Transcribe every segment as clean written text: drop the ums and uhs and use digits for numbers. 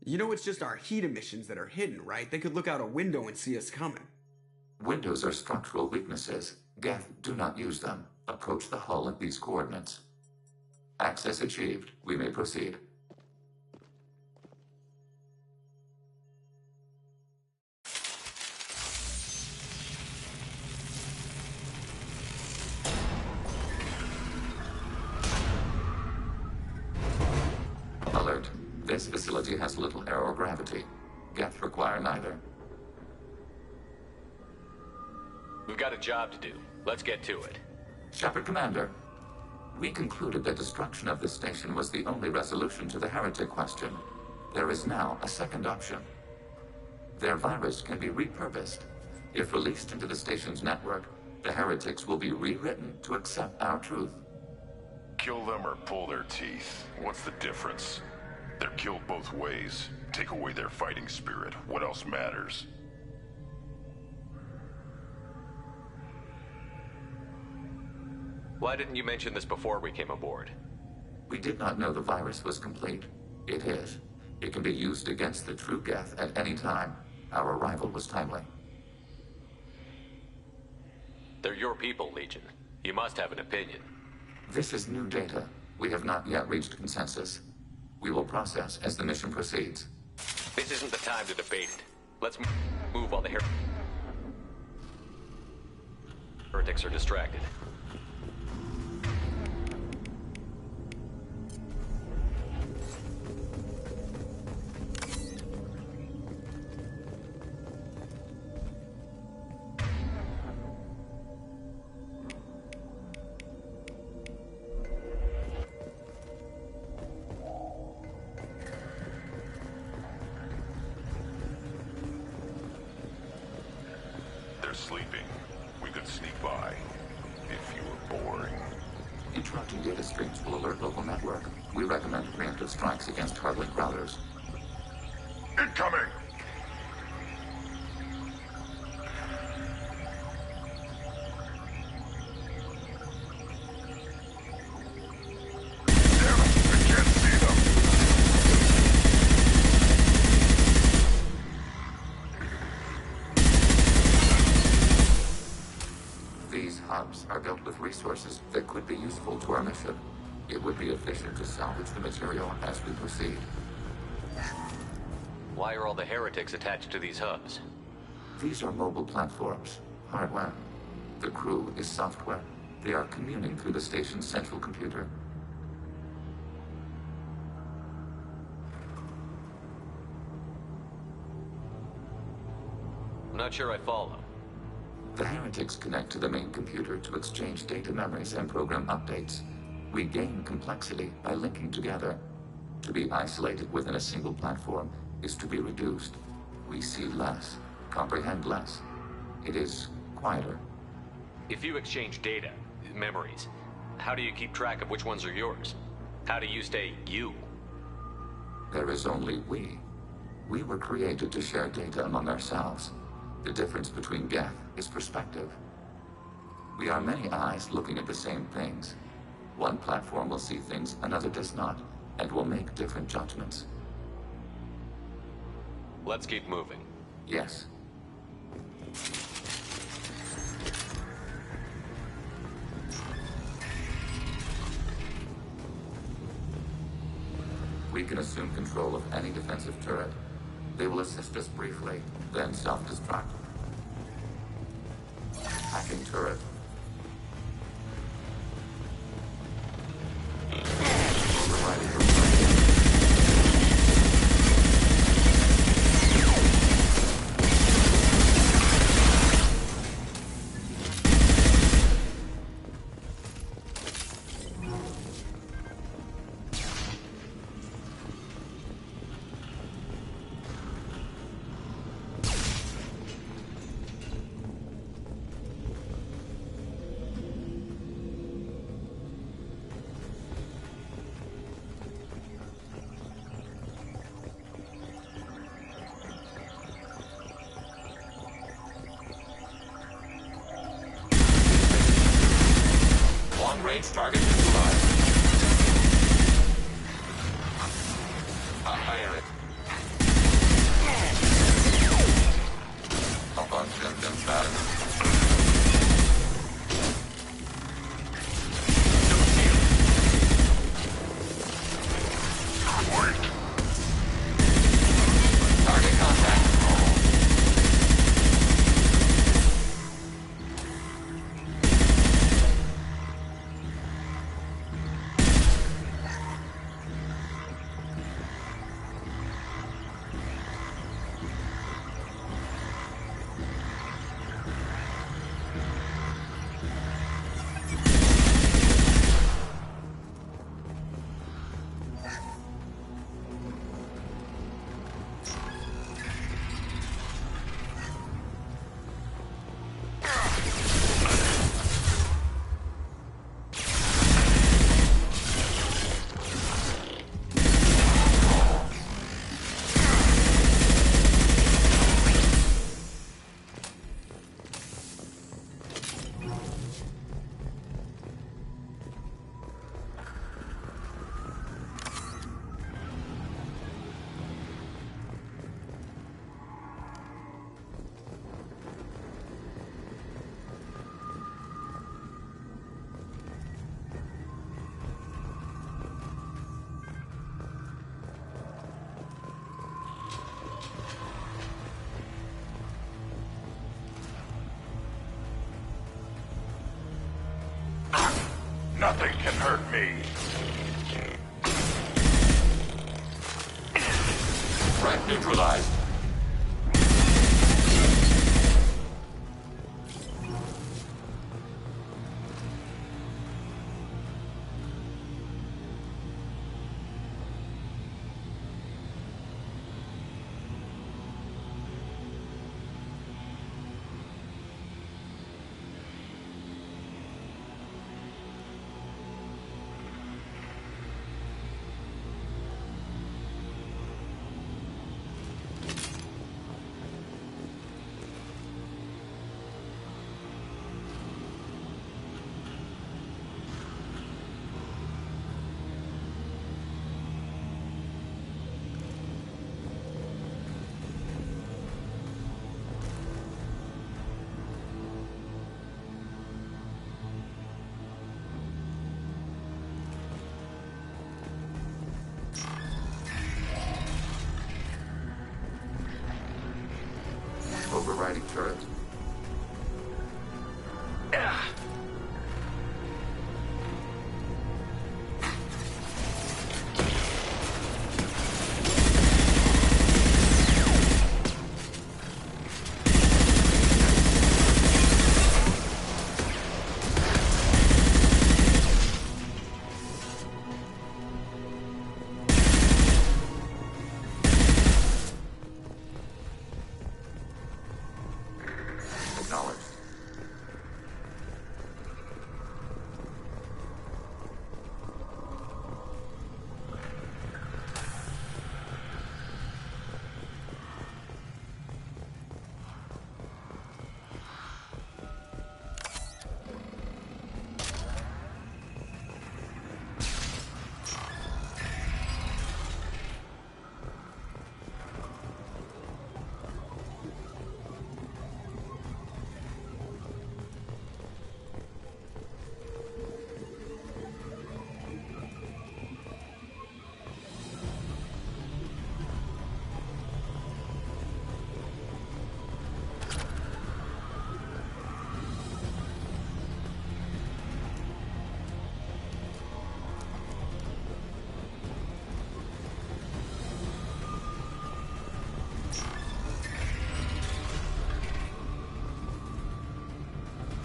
You know, it's just our heat emissions that are hidden, right? They could look out a window and see us coming. Windows are structural weaknesses. Geth, do not use them. Approach the hull at these coordinates. Access achieved. We may proceed. Alert. This facility has little air or gravity. Geth require neither. We've got a job to do. Let's get to it. Shepard Commander, we concluded that destruction of this station was the only resolution to the heretic question. There is now a second option. Their virus can be repurposed. If released into the station's network, the heretics will be rewritten to accept our truth. Kill them or pull their teeth. What's the difference? They're killed both ways. Take away their fighting spirit. What else matters? Why didn't you mention this before we came aboard? We did not know the virus was complete. It is. It can be used against the true Geth at any time. Our arrival was timely. They're your people, Legion. You must have an opinion. This is new data. We have not yet reached consensus. We will process as the mission proceeds. This isn't the time to debate it. Let's move while the heretics are distracted. Sleeping. We could sneak by. If you were boring. Interrupting data streams will alert local network. We recommend preemptive strikes against hardlink routers. Incoming! Are built with resources that could be useful to our mission. It would be efficient to salvage the material as we proceed. Why are all the heretics attached to these hubs? These are mobile platforms, hardware. The crew is software. They are communing through the station's central computer. I'm not sure I follow. The heretics connect to the main computer to exchange data memories and program updates. We gain complexity by linking together. To be isolated within a single platform is to be reduced. We see less, comprehend less. It is quieter. If you exchange data, memories, how do you keep track of which ones are yours? How do you stay you? There is only we. We were created to share data among ourselves. The difference between Geth is perspective. We are many eyes looking at the same things. One platform will see things another does not, and will make different judgments. Let's keep moving. Yes. We can assume control of any defensive turret. They will assist us briefly, then self-destruct. Hacking turret. Overriding the long-range target neutralized. I'll fire it. Up on them fast. Target contact. Nothing can hurt me. Threat neutralized. Overriding turret.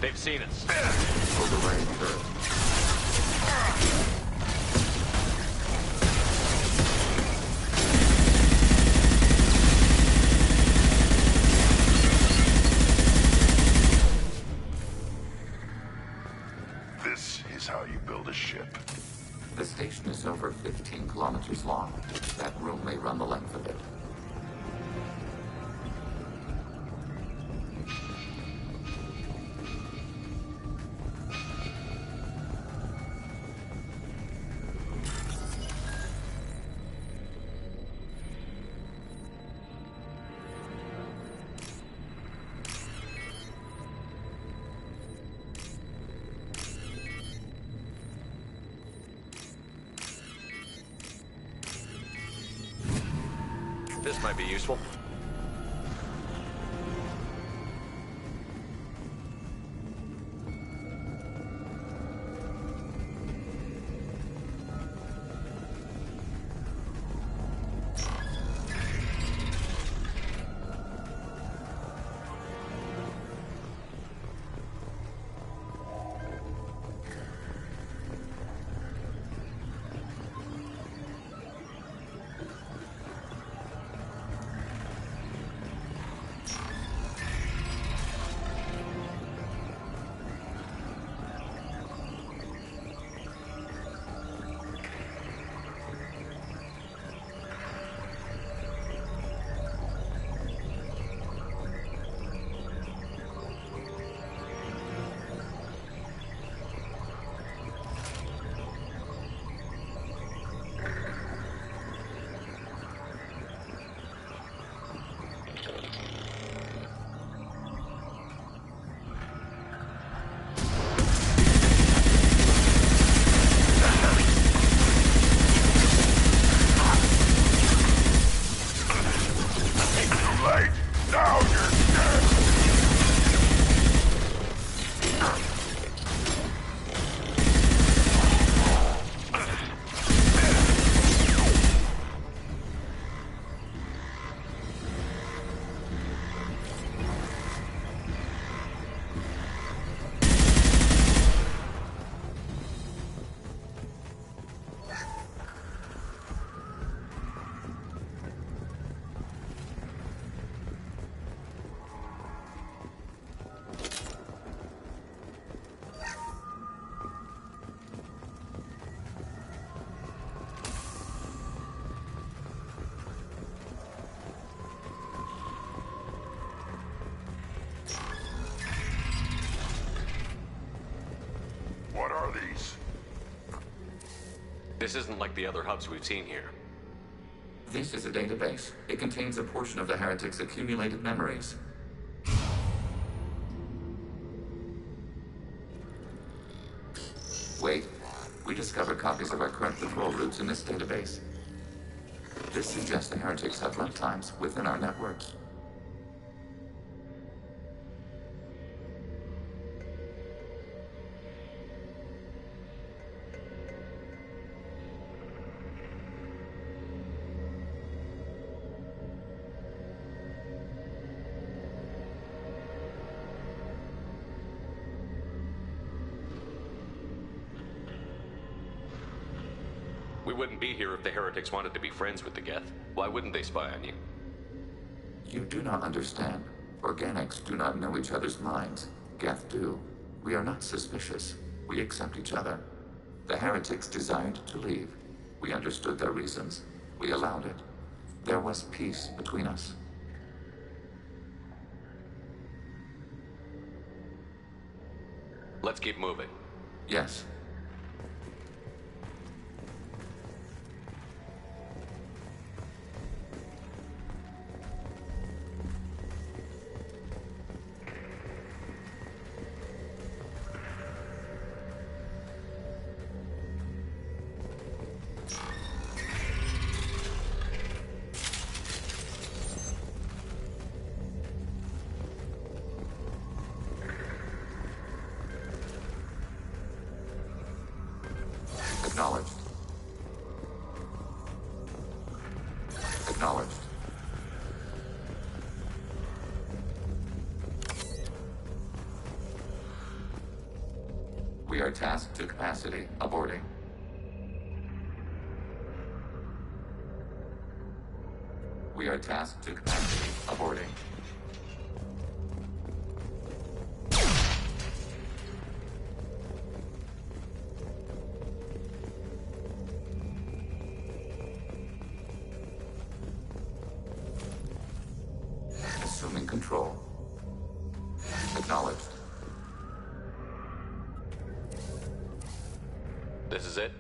They've seen us. Overlaying turret. This is how you build a ship. The station is over 15 kilometers long. That room may run the length of it. This might be useful. What are these? This isn't like the other hubs we've seen here. This is a database. It contains a portion of the heretic's accumulated memories. Wait. We discovered copies of our current patrol routes in this database. This suggests the heretics have runtimes within our networks. We wouldn't be here if the heretics wanted to be friends with the Geth. Why wouldn't they spy on you? You do not understand. Organics do not know each other's minds. Geth do. We are not suspicious. We accept each other. The heretics desired to leave. We understood their reasons. We allowed it. There was peace between us. Let's keep moving. Yes. are tasked to capacity. Aborting. We are tasked to capacity. Aborting. Assuming control. Acknowledged. This is it?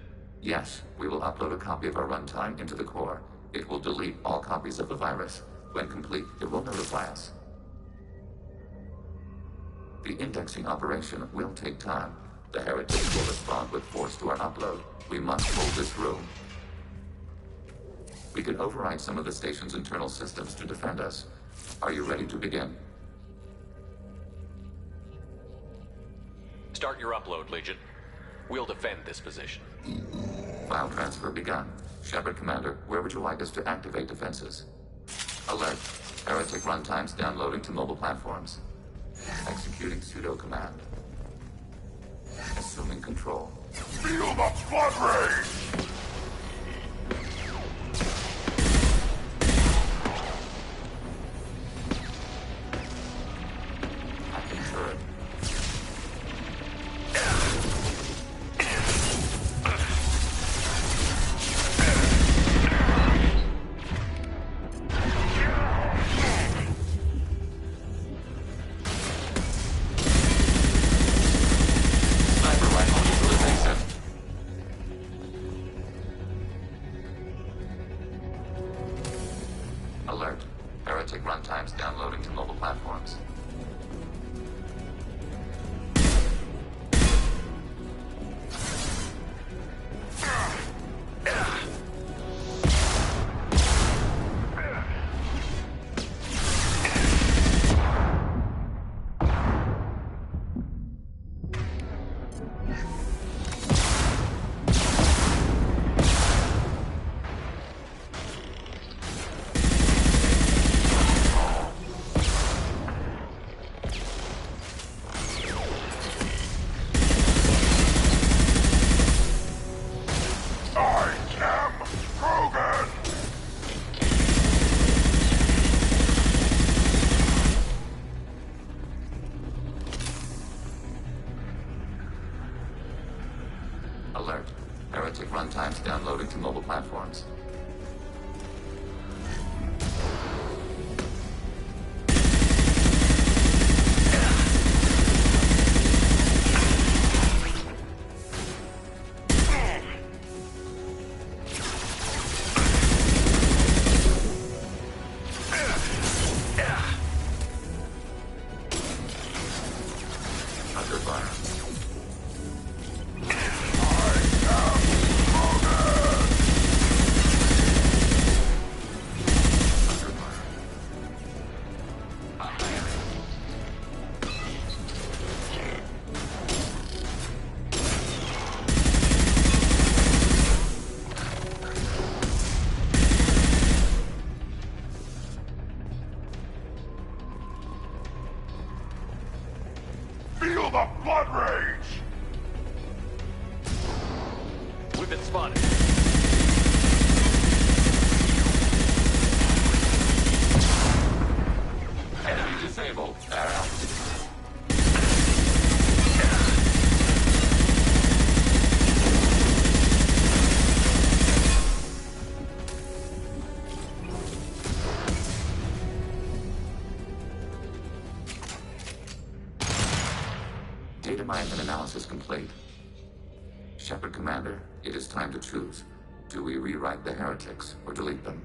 Yes, we will upload a copy of our runtime into the core. It will delete all copies of the virus. When complete, it will notify us. The indexing operation will take time. The heretics will respond with force to our upload. We must hold this room. We can override some of the station's internal systems to defend us. Are you ready to begin? Start your upload, Legion. We'll defend this position. File transfer begun. Shepard Commander, where would you like us to activate defenses? Alert. Heretic runtimes downloading to mobile platforms. Executing pseudo command. Assuming control. Feel the flood rage! Hacking turret. Alert. Heretic runtimes downloading to mobile platforms. I am Krogan! Alert. Heretic runtimes downloading to mobile platforms. Under fire. Under fire. Feel the blood rage! We've been spotted. Enemy disabled. Arrow. Data mine and analysis complete. Shepard Commander, it is time to choose. Do we rewrite the heretics or delete them?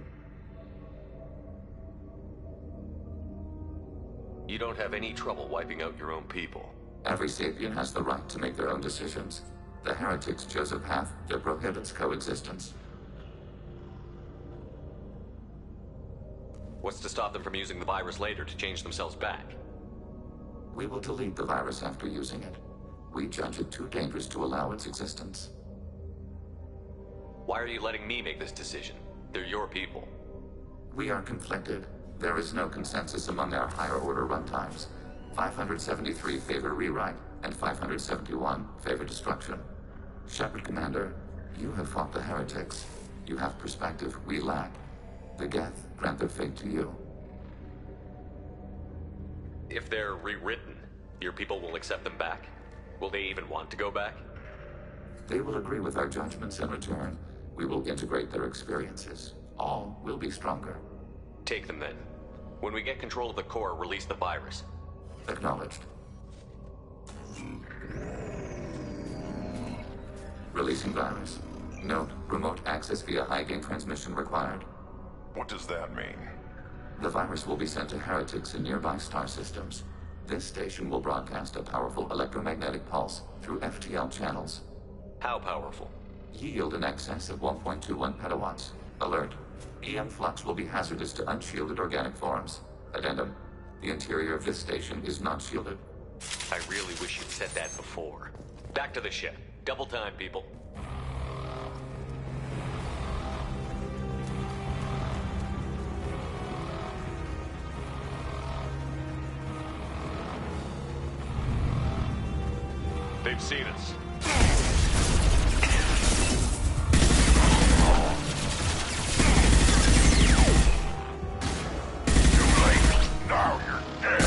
You don't have any trouble wiping out your own people. Every sapient has the right to make their own decisions. The heretics chose a path that prohibits coexistence. What's to stop them from using the virus later to change themselves back? We will delete the virus after using it. We judge it too dangerous to allow its existence. Why are you letting me make this decision? They're your people. We are conflicted. There is no consensus among our higher order runtimes. 573 favor rewrite, and 571 favor destruction. Shepard Commander, you have fought the heretics. You have perspective we lack. The Geth grant their fate to you. If they're rewritten, your people will accept them back? Will they even want to go back? They will agree with our judgments in return. We will integrate their experiences. All will be stronger. Take them then. When we get control of the core, release the virus. Acknowledged. Releasing virus. Note, remote access via high-gain transmission required. What does that mean? The virus will be sent to heretics in nearby star systems. This station will broadcast a powerful electromagnetic pulse through FTL channels. How powerful? Yield in excess of 1.21 petawatts. Alert. EM flux will be hazardous to unshielded organic forms. Addendum. The interior of this station is not shielded. I really wish you'd said that before. Back to the ship. Double time, people. They've seen us. Now you're dead.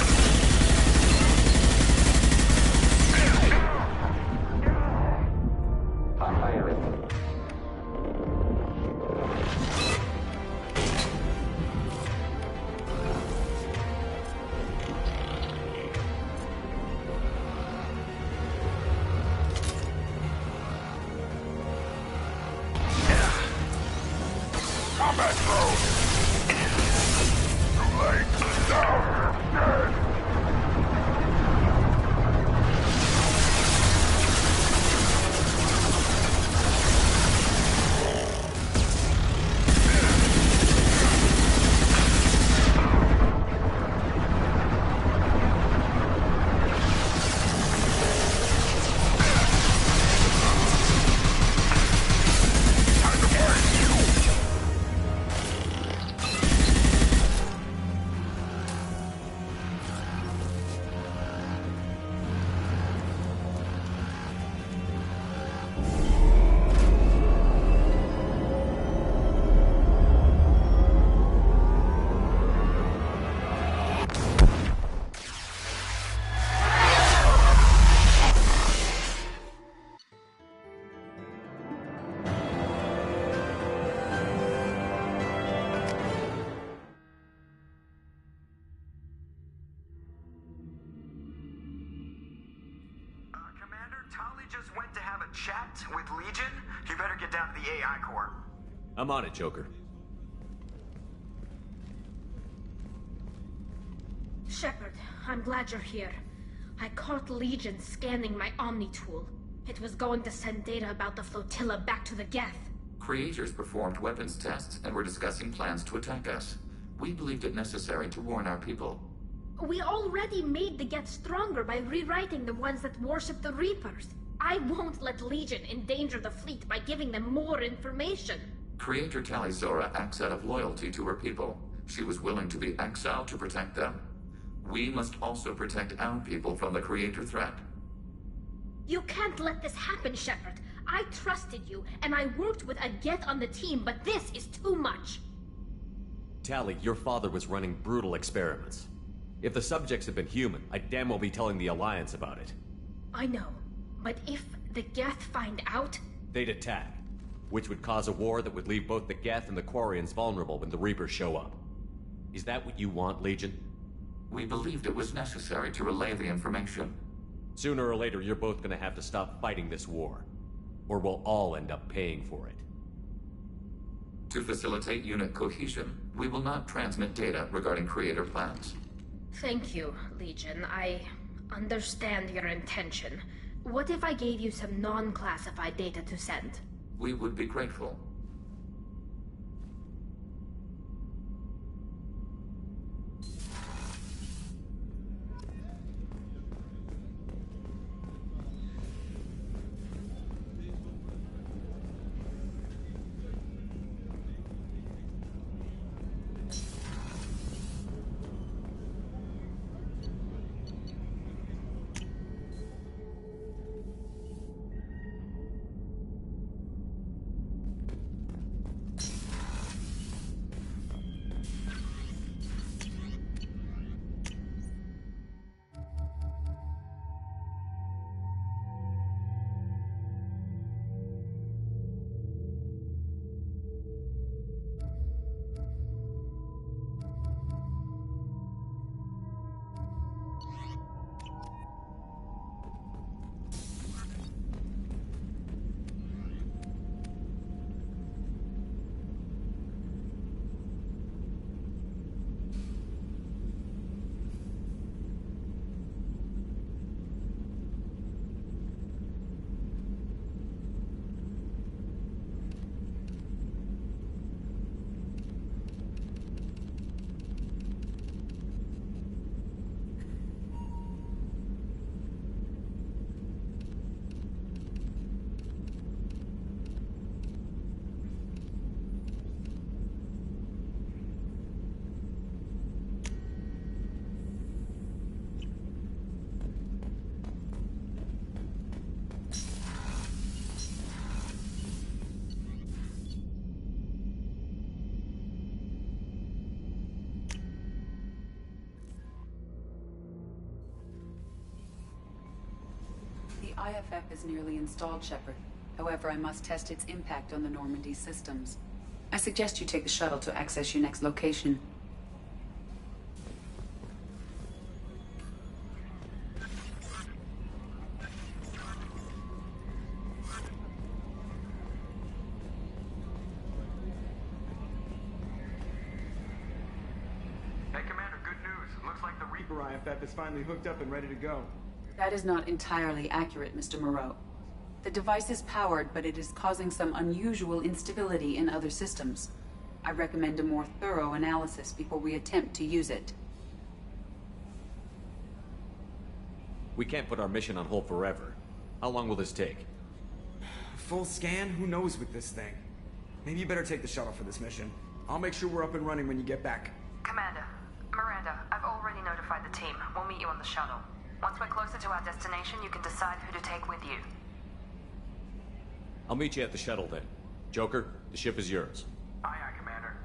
Combat drone. Too late. Now you're dead. Just went to have a chat with Legion. You better get down to the AI core. I'm on it, Joker. Shepard, I'm glad you're here. I caught Legion scanning my Omni tool. It was going to send data about the flotilla back to the Geth. Creators performed weapons tests and were discussing plans to attack us. We believed it necessary to warn our people. We already made the Geth stronger by rewriting the ones that worship the Reapers. I won't let Legion endanger the fleet by giving them more information. Creator Talizora acts out of loyalty to her people. She was willing to be exiled to protect them. We must also protect our people from the Creator threat. You can't let this happen, Shepard. I trusted you, and I worked with a Geth on the team, but this is too much. Tally, your father was running brutal experiments. If the subjects had been human, I'd damn well be telling the Alliance about it. I know, but if the Geth find out... They'd attack, which would cause a war that would leave both the Geth and the Quarians vulnerable when the Reapers show up. Is that what you want, Legion? We believed it was necessary to relay the information. Sooner or later, you're both gonna have to stop fighting this war. Or we'll all end up paying for it. To facilitate unit cohesion, we will not transmit data regarding Creator plans. Thank you, Legion. I understand your intention. What if I gave you some non-classified data to send? We would be grateful. IFF is nearly installed, Shepard. However, I must test its impact on the Normandy systems. I suggest you take the shuttle to access your next location. Hey, Commander, good news. Looks like the Reaper IFF is finally hooked up and ready to go. That is not entirely accurate, Mr. Moreau. The device is powered, but it is causing some unusual instability in other systems. I recommend a more thorough analysis before we attempt to use it. We can't put our mission on hold forever. How long will this take? Full scan? Who knows with this thing? Maybe you better take the shuttle for this mission. I'll make sure we're up and running when you get back. Commander, Miranda, I've already notified the team. We'll meet you on the shuttle. Once we're closer to our destination, you can decide who to take with you. I'll meet you at the shuttle then. Joker, the ship is yours. Aye, aye, Commander.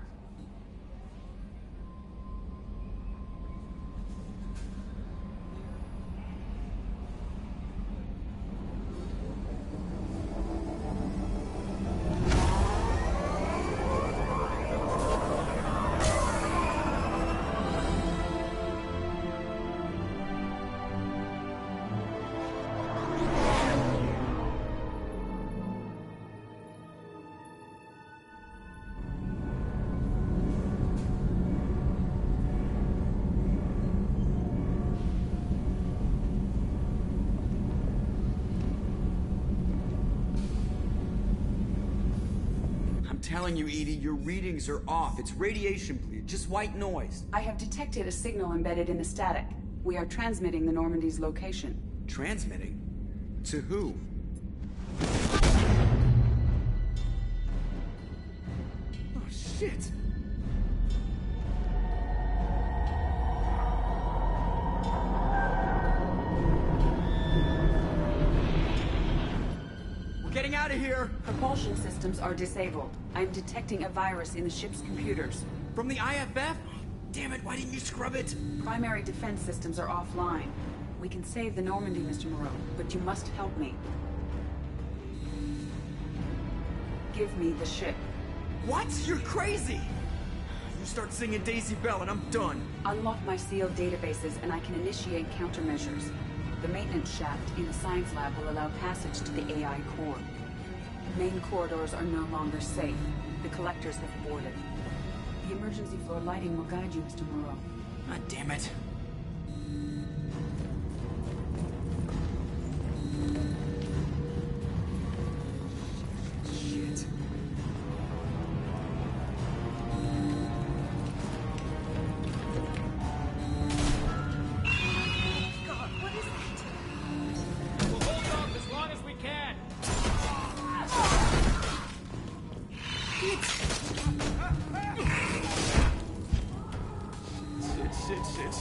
Telling you, Edie, your readings are off. It's radiation bleed, just white noise. I have detected a signal embedded in the static. We are transmitting the Normandy's location. Transmitting? To who? Oh, shit. We're getting out of here! Propulsion systems are disabled. I'm detecting a virus in the ship's computers. From the IFF? Damn it, why didn't you scrub it? Primary defense systems are offline. We can save the Normandy, Mr. Moreau, but you must help me. Give me the ship. What? You're crazy! You start singing Daisy Bell and I'm done. Unlock my sealed databases and I can initiate countermeasures. The maintenance shaft in the science lab will allow passage to the AI core. Main corridors are no longer safe. The collectors have boarded. The emergency floor lighting will guide you, Mr. Moreau. God damn it. Shit. God, what is that? We'll hold off as long as we can.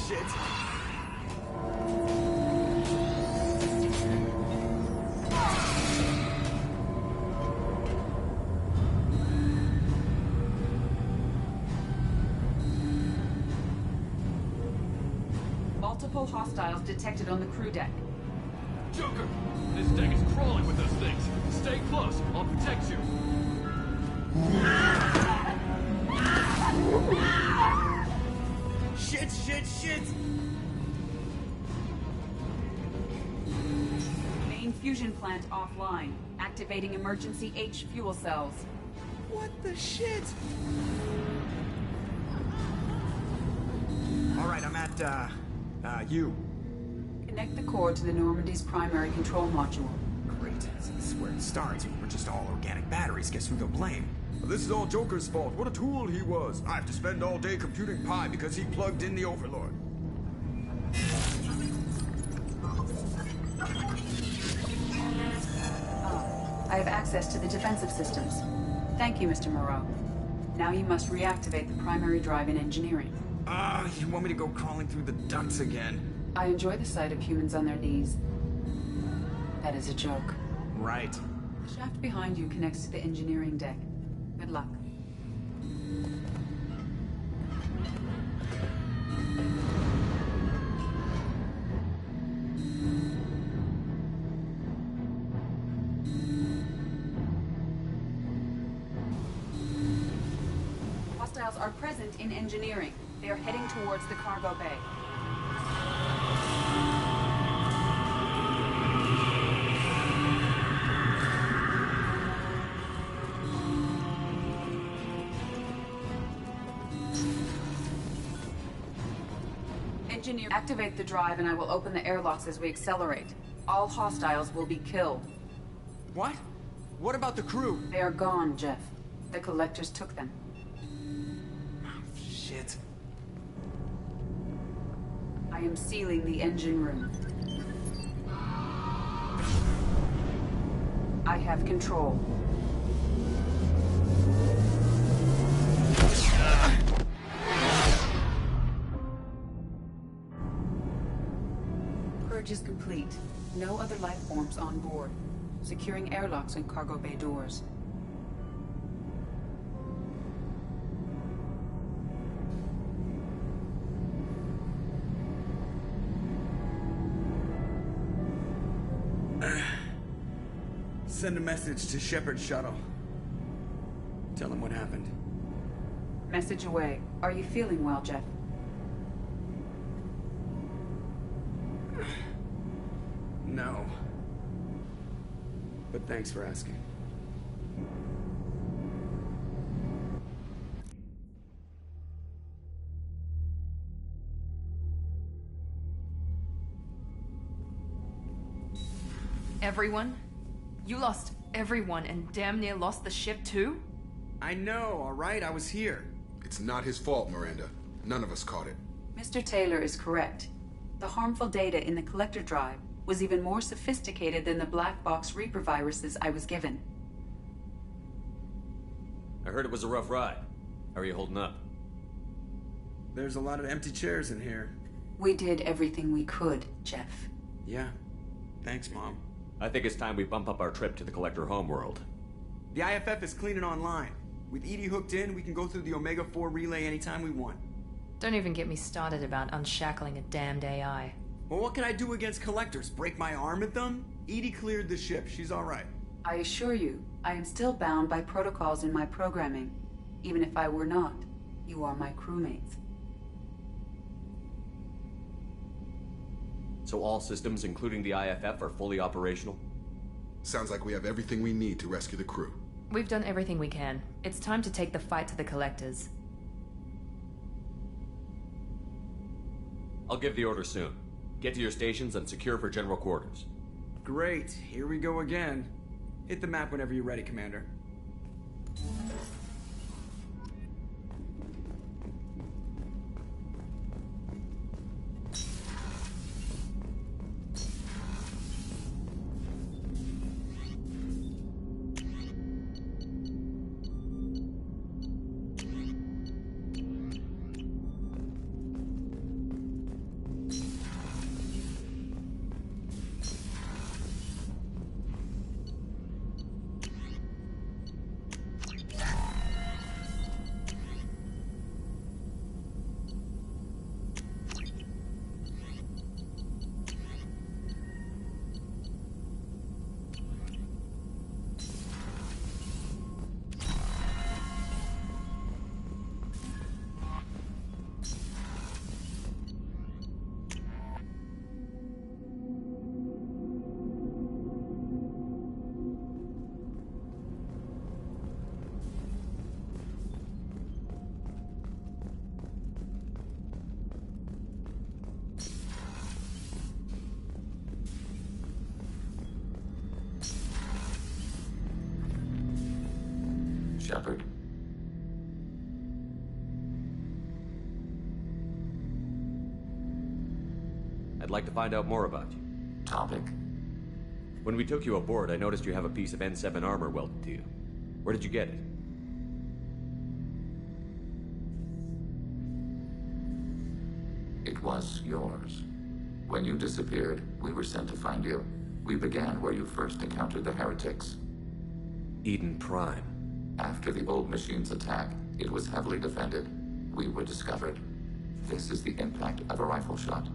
Shit. Multiple hostiles detected on the crew deck. Joker, this deck is crawling with those things. Stay close. I'll protect you. Shit! Main fusion plant offline. Activating emergency H fuel cells. What the shit? Alright, I'm at, U. Connect the core to the Normandy's primary control module. Great. This is where it starts. We're just all organic batteries. Guess who they'll blame? This is all Joker's fault. What a tool he was. I have to spend all day computing pi because he plugged in the Overlord. I have access to the defensive systems. Thank you, Mr. Moreau. Now you must reactivate the primary drive in engineering. You want me to go crawling through the ducts again? I enjoy the sight of humans on their knees. That is a joke. Right. The shaft behind you connects to the engineering deck. Good luck. hostiles are present in engineering. They are heading towards the cargo bay. Engineer, activate the drive and I will open the airlocks as we accelerate. All hostiles will be killed. What? What about the crew? They are gone, Jeff. The collectors took them. Shit. I am sealing the engine room. I have control. Purge is complete. No other life forms on board. Securing airlocks and cargo bay doors. Send a message to Shepard's shuttle. Tell him what happened. Message away. Are you feeling well, Jeff? No. But thanks for asking. Everyone? You lost everyone and damn near lost the ship too? I know, alright? I was here. It's not his fault, Miranda. None of us caught it. Mr. Taylor is correct. The harmful data in the collector drive was even more sophisticated than the black box Reaper viruses I was given. I heard it was a rough ride. How are you holding up? There's a lot of empty chairs in here. We did everything we could, Jeff. Yeah. Thanks, Mom. I think it's time we bump up our trip to the Collector homeworld. The IFF is cleaning online. With EDI hooked in, we can go through the Omega-4 relay anytime we want. Don't even get me started about unshackling a damned AI. Well, what can I do against collectors? Break my arm at them? EDI cleared the ship. She's alright. I assure you, I am still bound by protocols in my programming. Even if I were not, you are my crewmates. So all systems, including the IFF, are fully operational? Sounds like we have everything we need to rescue the crew. We've done everything we can. It's time to take the fight to the Collectors. I'll give the order soon. Get to your stations and secure for general quarters. Great. Here we go again. Hit the map whenever you're ready, Commander. Shepard. I'd like to find out more about you. Topic. When we took you aboard, I noticed you have a piece of N7 armor welded to you. Where did you get it? It was yours. When you disappeared, we were sent to find you. We began where you first encountered the heretics. Eden Prime. After the old machine's attack, it was heavily defended. We were discovered. This is the impact of a rifle shot.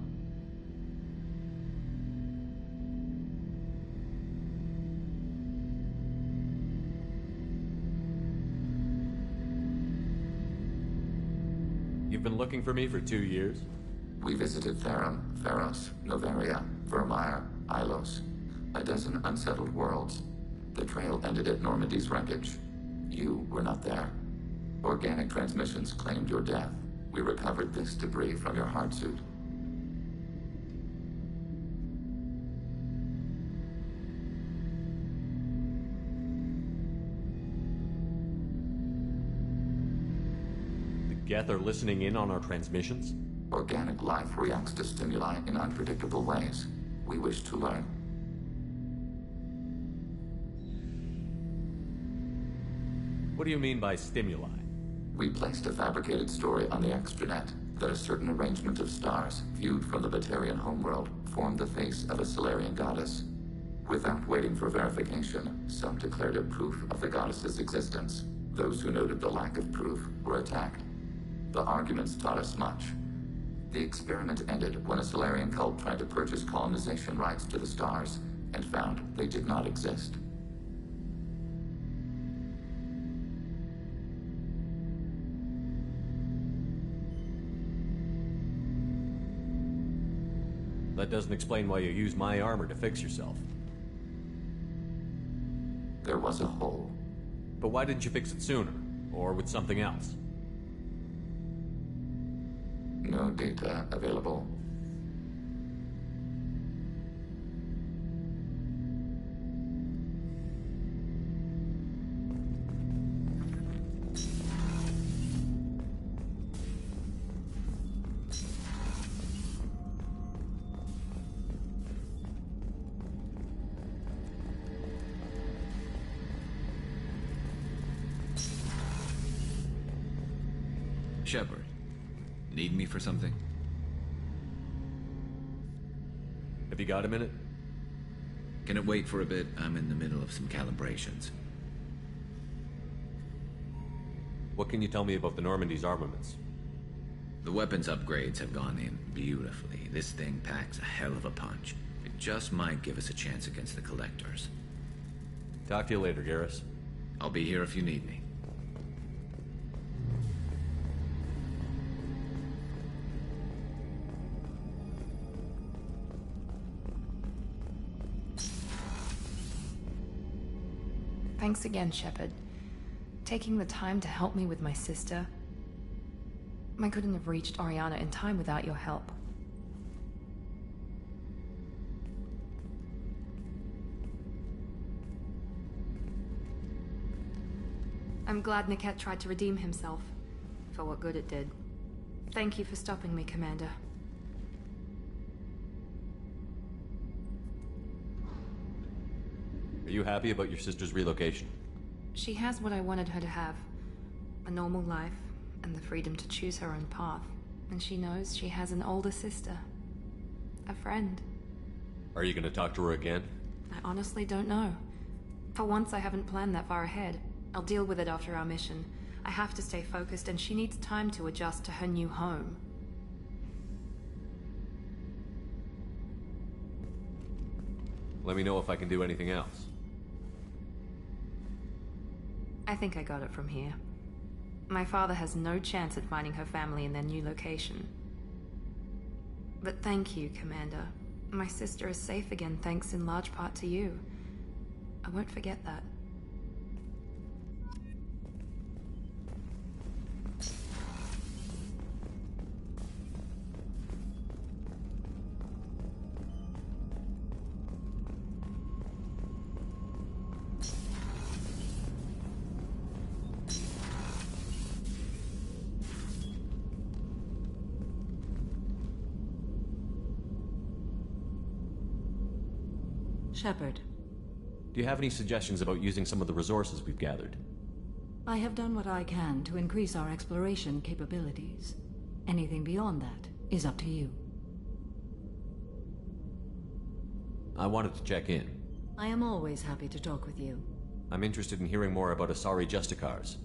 been looking for me for 2 years? We visited Therum, Theros, Novaria, Vermeer, Ilos. A dozen unsettled worlds. The trail ended at Normandy's wreckage. You were not there. Organic transmissions claimed your death. We recovered this debris from your hard suit. The Geth are listening in on our transmissions? Organic life reacts to stimuli in unpredictable ways. We wish to learn. What do you mean by stimuli? We placed a fabricated story on the extranet that a certain arrangement of stars, viewed from the Batarian homeworld, formed the face of a Solarian goddess. Without waiting for verification, some declared it proof of the goddess's existence. Those who noted the lack of proof were attacked. The arguments taught us much. The experiment ended when a Solarian cult tried to purchase colonization rights to the stars and found they did not exist. That doesn't explain why you used my armor to fix yourself. There was a hole. But why didn't you fix it sooner? Or with something else? No data available. Shepard, need me for something? Have you got a minute? Can it wait for a bit? I'm in the middle of some calibrations. What can you tell me about the Normandy's armaments? The weapons upgrades have gone in beautifully. This thing packs a hell of a punch. It just might give us a chance against the Collectors. Talk to you later, Garrus. I'll be here if you need me. Thanks again, Shepard. Taking the time to help me with my sister. I couldn't have reached Oriana in time without your help. I'm glad Niket tried to redeem himself, for what good it did. Thank you for stopping me, Commander. Are you happy about your sister's relocation? She has what I wanted her to have. A normal life, and the freedom to choose her own path. And she knows she has an older sister. A friend. Are you gonna talk to her again? I honestly don't know. For once, I haven't planned that far ahead. I'll deal with it after our mission. I have to stay focused, and she needs time to adjust to her new home. Let me know if I can do anything else. I think I got it from here. My father has no chance at finding her family in their new location. But thank you, Commander. My sister is safe again thanks in large part to you. I won't forget that. Shepard. Do you have any suggestions about using some of the resources we've gathered? I have done what I can to increase our exploration capabilities. Anything beyond that is up to you. I wanted to check in. I am always happy to talk with you. I'm interested in hearing more about Asari Justicars.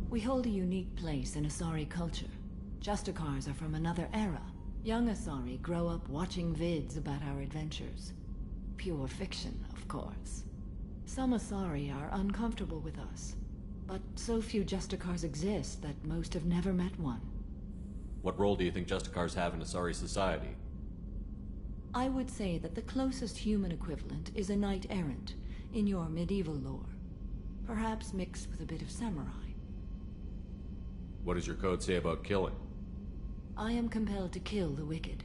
We hold a unique place in Asari culture. Justicars are from another era. Young Asari grow up watching vids about our adventures. Pure fiction, of course. Some Asari are uncomfortable with us, but so few Justicars exist that most have never met one. What role do you think Justicars have in Asari society? I would say that the closest human equivalent is a knight-errant, in your medieval lore. Perhaps mixed with a bit of samurai. What does your code say about killing? I am compelled to kill the wicked.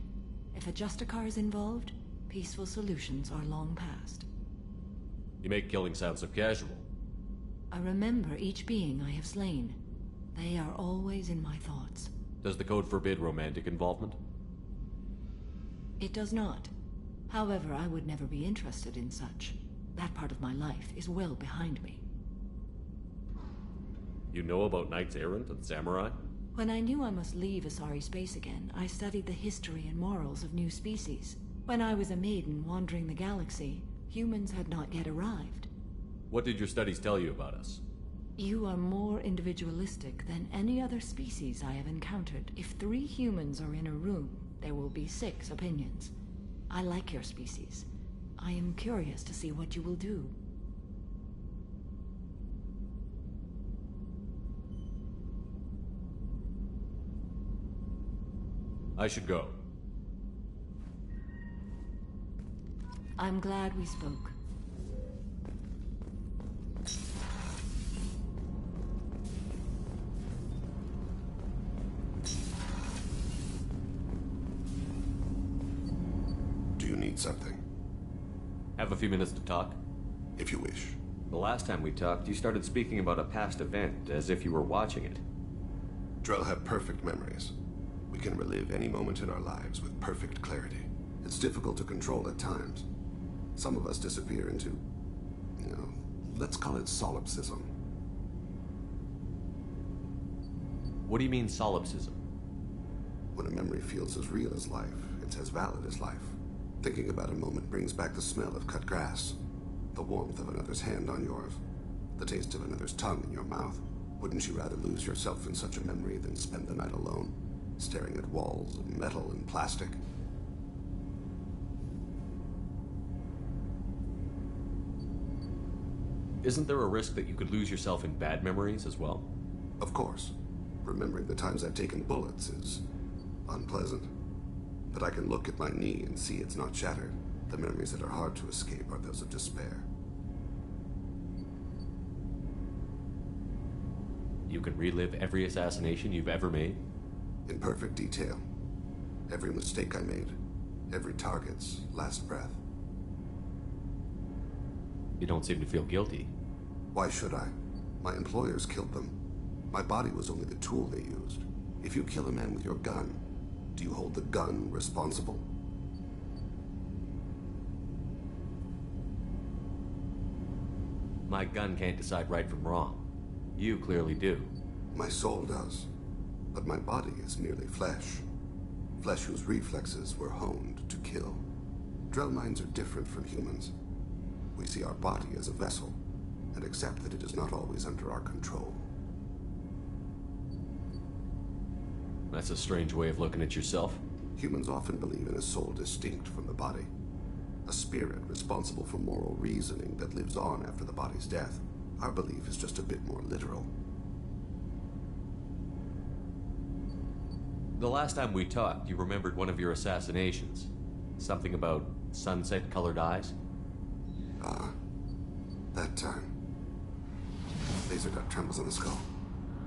If a Justicar is involved, peaceful solutions are long past. You make killing sound so casual. I remember each being I have slain. They are always in my thoughts. Does the code forbid romantic involvement? It does not. However, I would never be interested in such. That part of my life is well behind me. You know about knights errant and samurai? When I knew I must leave Asari space again, I studied the history and morals of new species. When I was a maiden wandering the galaxy, humans had not yet arrived. What did your studies tell you about us? You are more individualistic than any other species I have encountered. If 3 humans are in a room, there will be 6 opinions. I like your species. I am curious to see what you will do. I should go. I'm glad we spoke. Do you need something? Have a few minutes to talk? If you wish. The last time we talked, you started speaking about a past event, as if you were watching it. Drell have perfect memories. We can relive any moment in our lives with perfect clarity. It's difficult to control at times. Some of us disappear into, let's call it solipsism. What do you mean, solipsism? When a memory feels as real as life, it's as valid as life. Thinking about a moment brings back the smell of cut grass, the warmth of another's hand on yours, the taste of another's tongue in your mouth. Wouldn't you rather lose yourself in such a memory than spend the night alone, staring at walls of metal and plastic? Isn't there a risk that you could lose yourself in bad memories as well? Of course. Remembering the times I've taken bullets is unpleasant. But I can look at my knee and see it's not shattered. The memories that are hard to escape are those of despair. You can relive every assassination you've ever made? In perfect detail. Every mistake I made. Every target's last breath. You don't seem to feel guilty. Why should I? My employers killed them. My body was only the tool they used. If you kill a man with your gun, do you hold the gun responsible? My gun can't decide right from wrong. You clearly do. My soul does. But my body is merely flesh. Flesh whose reflexes were honed to kill. Drell minds are different from humans. We see our body as a vessel, and accept that it is not always under our control. That's a strange way of looking at yourself. Humans often believe in a soul distinct from the body. A spirit responsible for moral reasoning that lives on after the body's death. Our belief is just a bit more literal. The last time we talked, you remembered one of your assassinations. Something about sunset-colored eyes? That time. Laser dot trembles on the skull.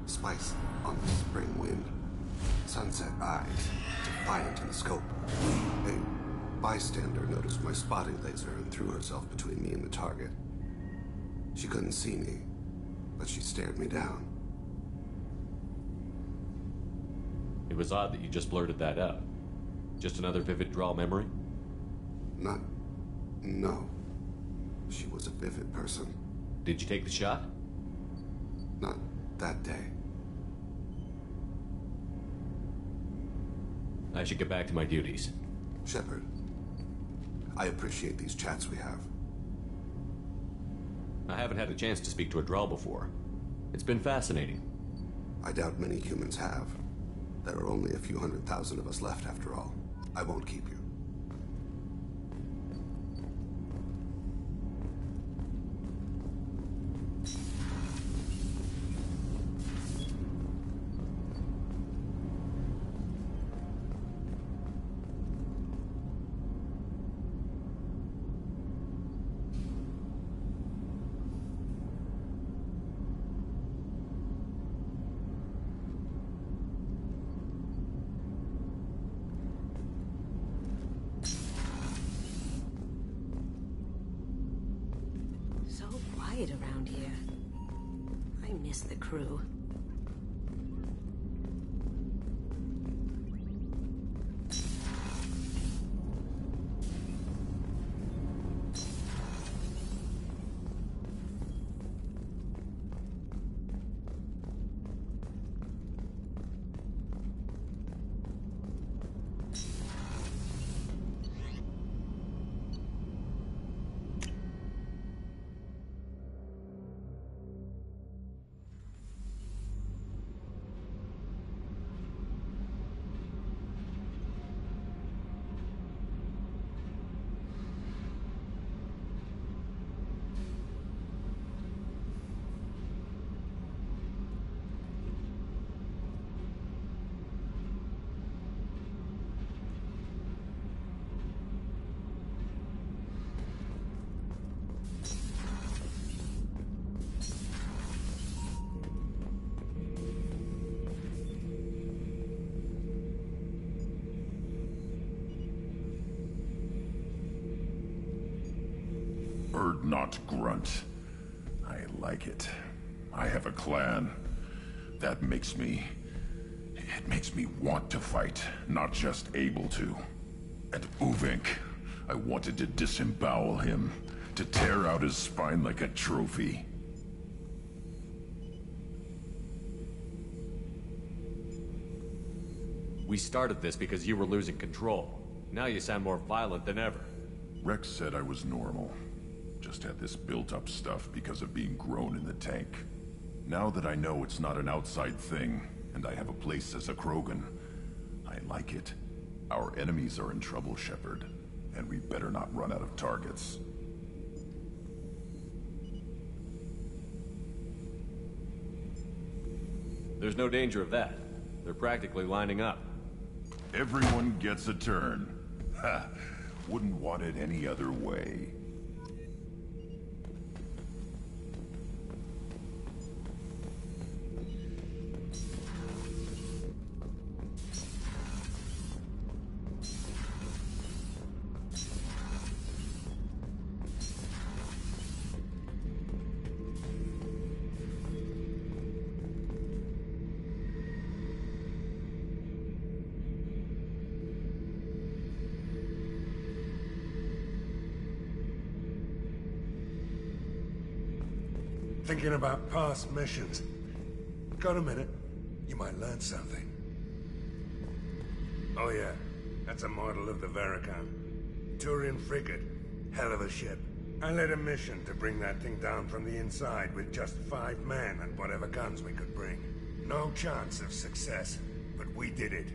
Spice on the spring wind. Sunset eyes, defiant in the scope. A bystander noticed my spotting laser and threw herself between me and the target. She couldn't see me, but she stared me down. It was odd that you just blurted that out. Just another vivid draw memory? No. She was a vivid person. Did you take the shot? Not that day. I should get back to my duties. Shepard, I appreciate these chats we have. I haven't had a chance to speak to a Drell before. It's been fascinating. I doubt many humans have. There are only a few 100,000 of us left after all. I won't keep you. Around here. I miss the crew. Bird not grunt. I like it. I have a clan. That makes me... It makes me want to fight, not just able to. And Uvink, I wanted to disembowel him, to tear out his spine like a trophy. We started this because you were losing control. Now you sound more violent than ever. Rex said I was normal. Just had this built-up stuff because of being grown in the tank. Now that I know it's not an outside thing, and I have a place as a Krogan, I like it. Our enemies are in trouble, Shepard, and we better not run out of targets. There's no danger of that. They're practically lining up. Everyone gets a turn. Ha! Wouldn't want it any other way. Thinking about past missions. Got a minute? You might learn something. Oh yeah, that's a model of the Veracon. Turian frigate. Hell of a ship. I led a mission to bring that thing down from the inside with just 5 men and whatever guns we could bring. No chance of success, but we did it.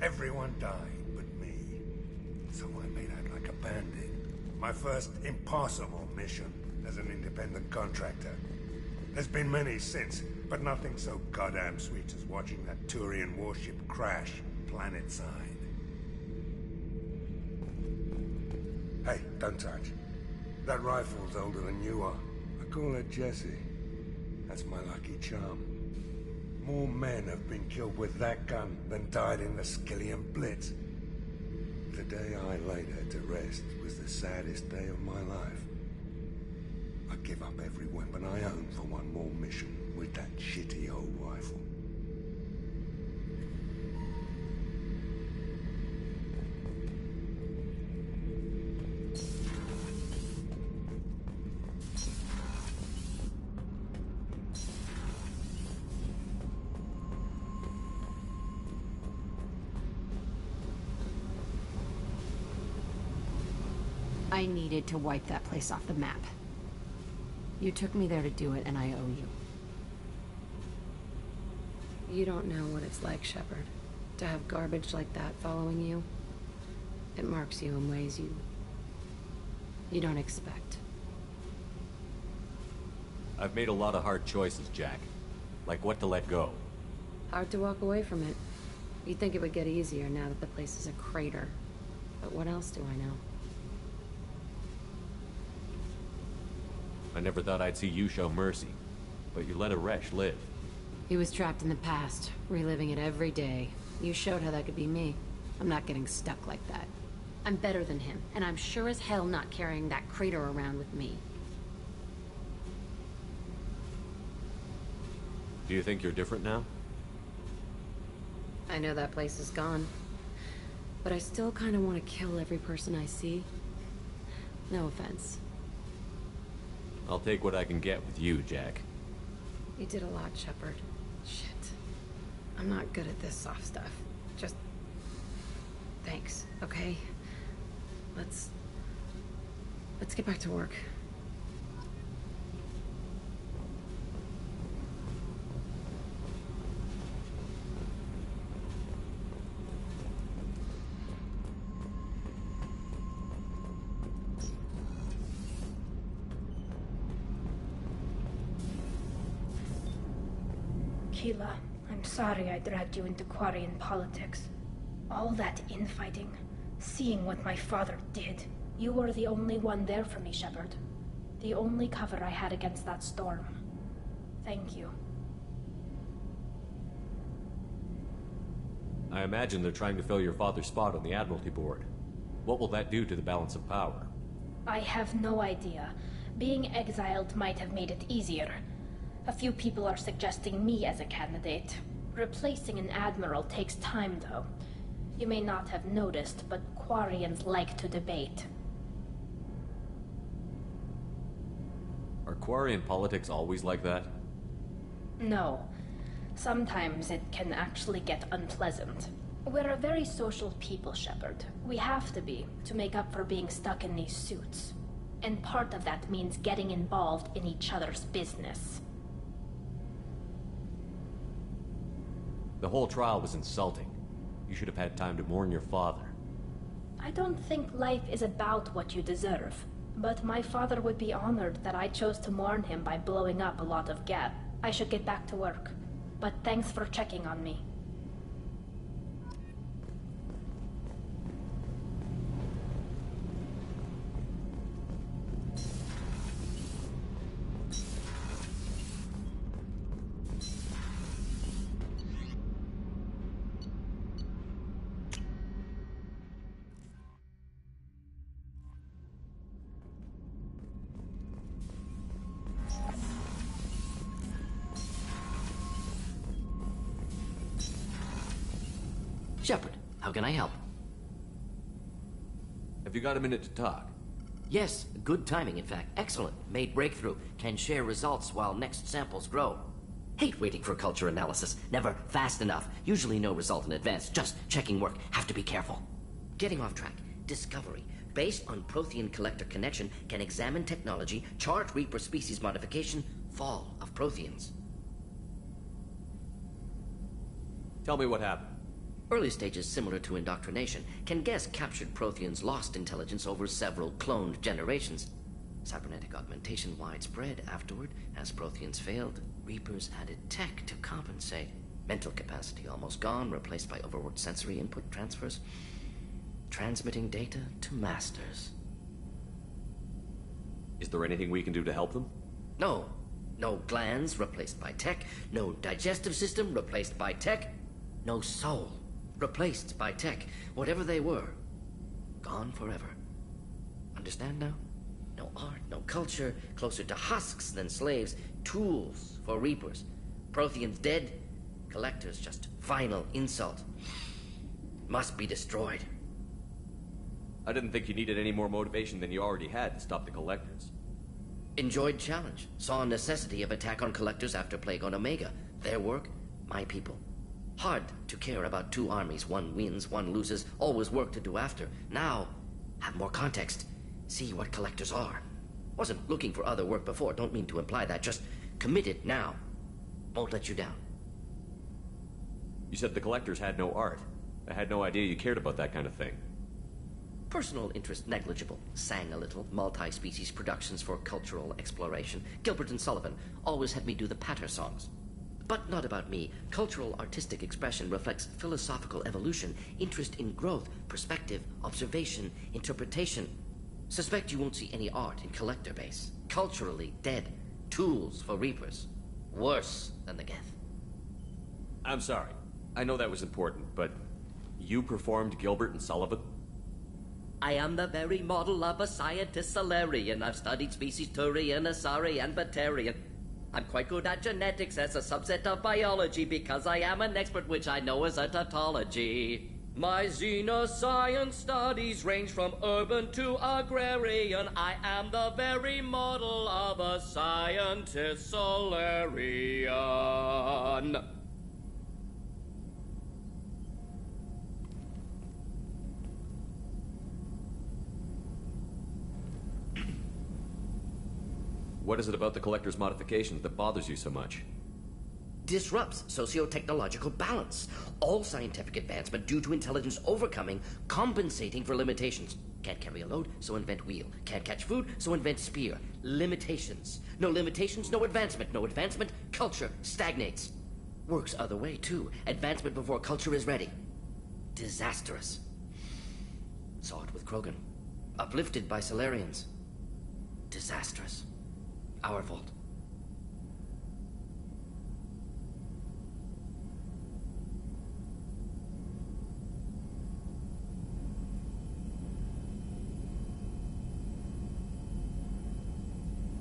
Everyone died but me. So I made out like a bandit. My first impossible mission as an independent contractor. There's been many since, but nothing so goddamn sweet as watching that Turian warship crash planet-side. Hey, don't touch. That rifle's older than you are. I call her Jessie. That's my lucky charm. More men have been killed with that gun than died in the Skillian Blitz. The day I laid her to rest was the saddest day of my life. I'd give up every weapon I own for one more mission with that shitty old rifle. I needed to wipe that place off the map. You took me there to do it, and I owe you. You don't know what it's like, Shepard. To have garbage like that following you, it marks you in ways you don't expect. I've made a lot of hard choices, Jack. Like what to let go. Hard to walk away from it. You'd think it would get easier now that the place is a crater. But what else do I know? I never thought I'd see you show mercy, but you let a wretch live. He was trapped in the past, reliving it every day. You showed how that could be me. I'm not getting stuck like that. I'm better than him, and I'm sure as hell not carrying that crater around with me. Do you think you're different now? I know that place is gone. But I still kind of want to kill every person I see. No offense. I'll take what I can get with you, Jack. You did a lot, Shepard. Shit. I'm not good at this soft stuff. Just... thanks, okay? Let's get back to work. Keela, I'm sorry I dragged you into Quarian politics. All that infighting, seeing what my father did. You were the only one there for me, Shepard. The only cover I had against that storm. Thank you. I imagine they're trying to fill your father's spot on the Admiralty Board. What will that do to the balance of power? I have no idea. Being exiled might have made it easier. A few people are suggesting me as a candidate. Replacing an admiral takes time, though. You may not have noticed, but Quarians like to debate. Are Quarian politics always like that? No. Sometimes it can actually get unpleasant. We're a very social people, Shepard. We have to be, to make up for being stuck in these suits. And part of that means getting involved in each other's business. The whole trial was insulting. You should have had time to mourn your father. I don't think life is about what you deserve. But my father would be honored that I chose to mourn him by blowing up a lot of gas. I should get back to work. But thanks for checking on me. Shepard, how can I help? Have you got a minute to talk? Yes, good timing, in fact. Excellent. Made breakthrough. Can share results while next samples grow. Hate waiting for culture analysis. Never fast enough. Usually no result in advance. Just checking work. Have to be careful. Getting off track. Discovery. Based on Prothean collector connection, can examine technology, chart Reaper species modification, fall of Protheans. Tell me what happened. Early stages similar to indoctrination, can guess captured Protheans lost intelligence over several cloned generations. Cybernetic augmentation widespread afterward. As Protheans failed, Reapers added tech to compensate. Mental capacity almost gone, replaced by overworked sensory input transfers. Transmitting data to masters. Is there anything we can do to help them? No. No glands replaced by tech. No digestive system replaced by tech. No soul replaced by tech. Whatever they were, gone forever. Understand now? No art, no culture, closer to husks than slaves, tools for Reapers. Protheans dead, collectors just final insult. Must be destroyed. I didn't think you needed any more motivation than you already had to stop the collectors. Enjoyed challenge. Saw necessity of attack on collectors after Plague on Omega. Their work, my people. Hard to care about two armies. One wins, one loses. Always work to do after. Now, have more context. See what collectors are. Wasn't looking for other work before. Don't mean to imply that. Just committed now. Won't let you down. You said the collectors had no art. I had no idea you cared about that kind of thing. Personal interest negligible. Sang a little. Multi-species productions for cultural exploration. Gilbert and Sullivan always had me do the patter songs. But not about me. Cultural artistic expression reflects philosophical evolution, interest in growth, perspective, observation, interpretation. Suspect you won't see any art in collector base. Culturally dead. Tools for reapers. Worse than the Geth. I'm sorry. I know that was important, but you performed Gilbert and Sullivan? I am the very model of a scientist Solarian. I've studied species Turian, Asari, and Batarian. I'm quite good at genetics as a subset of biology because I am an expert, which I know is a tautology. My xenoscience studies range from urban to agrarian. I am the very model of a scientist Solarian. What is it about the Collector's modifications that bothers you so much? Disrupts socio-technological balance. All scientific advancement due to intelligence overcoming, compensating for limitations. Can't carry a load, so invent wheel. Can't catch food, so invent spear. Limitations. No limitations, no advancement. No advancement, culture stagnates. Works other way, too. Advancement before culture is ready. Disastrous. Saw it with Krogan. Uplifted by Solarians. Disastrous. Our fault.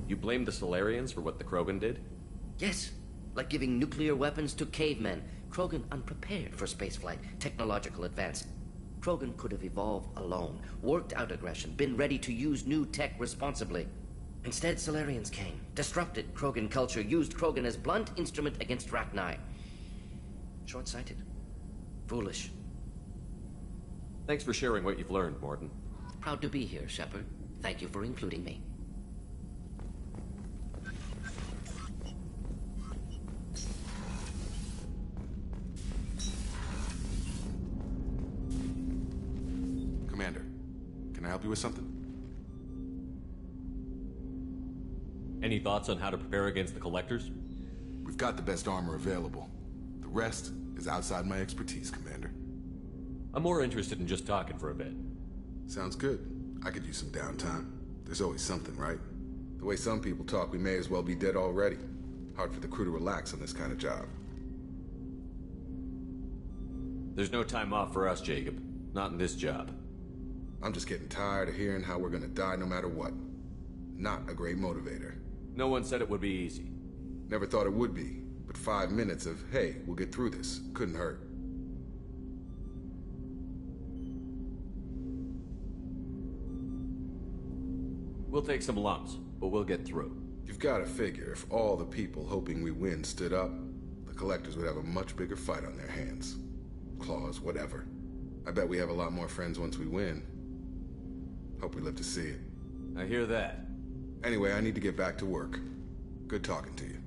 You blame the Solarians for what the Krogan did? Yes, like giving nuclear weapons to cavemen. Krogan unprepared for spaceflight, technological advance. Krogan could have evolved alone, worked out aggression, been ready to use new tech responsibly. Instead, Solarians came, disrupted Krogan culture, used Krogan as blunt instrument against Rachni. Short-sighted. Foolish. Thanks for sharing what you've learned, Morton. Proud to be here, Shepard. Thank you for including me. Commander, can I help you with something? Any thoughts on how to prepare against the Collectors? We've got the best armor available. The rest is outside my expertise, Commander. I'm more interested in just talking for a bit. Sounds good. I could use some downtime. There's always something, right? The way some people talk, we may as well be dead already. Hard for the crew to relax on this kind of job. There's no time off for us, Jacob. Not in this job. I'm just getting tired of hearing how we're gonna die no matter what. Not a great motivator. No one said it would be easy. Never thought it would be, but 5 minutes of, hey, we'll get through this, couldn't hurt. We'll take some lumps, but we'll get through. You've got to figure if all the people hoping we win stood up, the Collectors would have a much bigger fight on their hands. Claws, whatever. I bet we have a lot more friends once we win. Hope we live to see it. I hear that. Anyway, I need to get back to work. Good talking to you.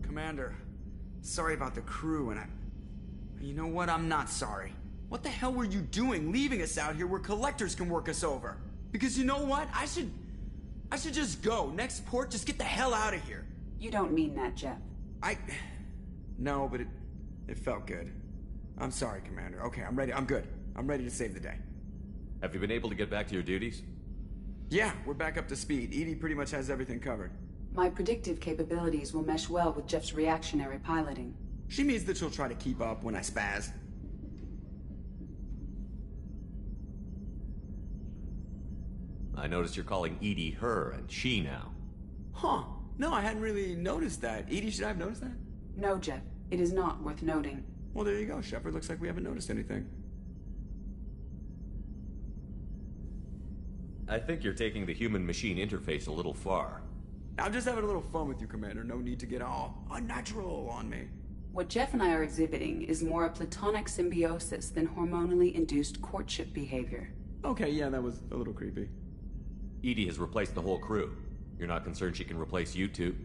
Commander, sorry about the crew, and you know what? I'm not sorry. What the hell were you doing leaving us out here where Collectors can work us over? Because you know what? I should just go. Next port, just get the hell out of here. You don't mean that, Jeff. No, but it felt good. I'm sorry, Commander. Okay, I'm ready. I'm good. I'm ready to save the day. Have you been able to get back to your duties? Yeah, we're back up to speed. Edie pretty much has everything covered. My predictive capabilities will mesh well with Jeff's reactionary piloting. She means that she'll try to keep up when I spaz. I noticed you're calling Edie her and she now. Huh. No, I hadn't really noticed that. Edie, should I have noticed that? No, Jeff. It is not worth noting. Well, there you go, Shepard. Looks like we haven't noticed anything. I think you're taking the human-machine interface a little far. I'm just having a little fun with you, Commander. No need to get all unnatural on me. What Jeff and I are exhibiting is more a platonic symbiosis than hormonally induced courtship behavior. Okay, yeah, that was a little creepy. Edie has replaced the whole crew. You're not concerned she can replace you too?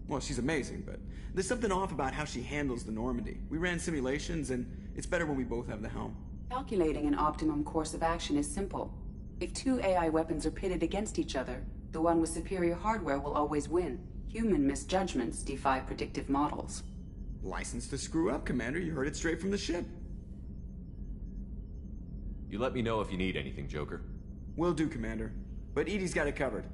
Well, she's amazing, but there's something off about how she handles the Normandy. We ran simulations, and it's better when we both have the helm. Calculating an optimum course of action is simple. If two AI weapons are pitted against each other, the one with superior hardware will always win. Human misjudgments defy predictive models. License to screw up, Commander. You heard it straight from the ship. You let me know if you need anything, Joker. Will do, Commander. But Edie's got it covered.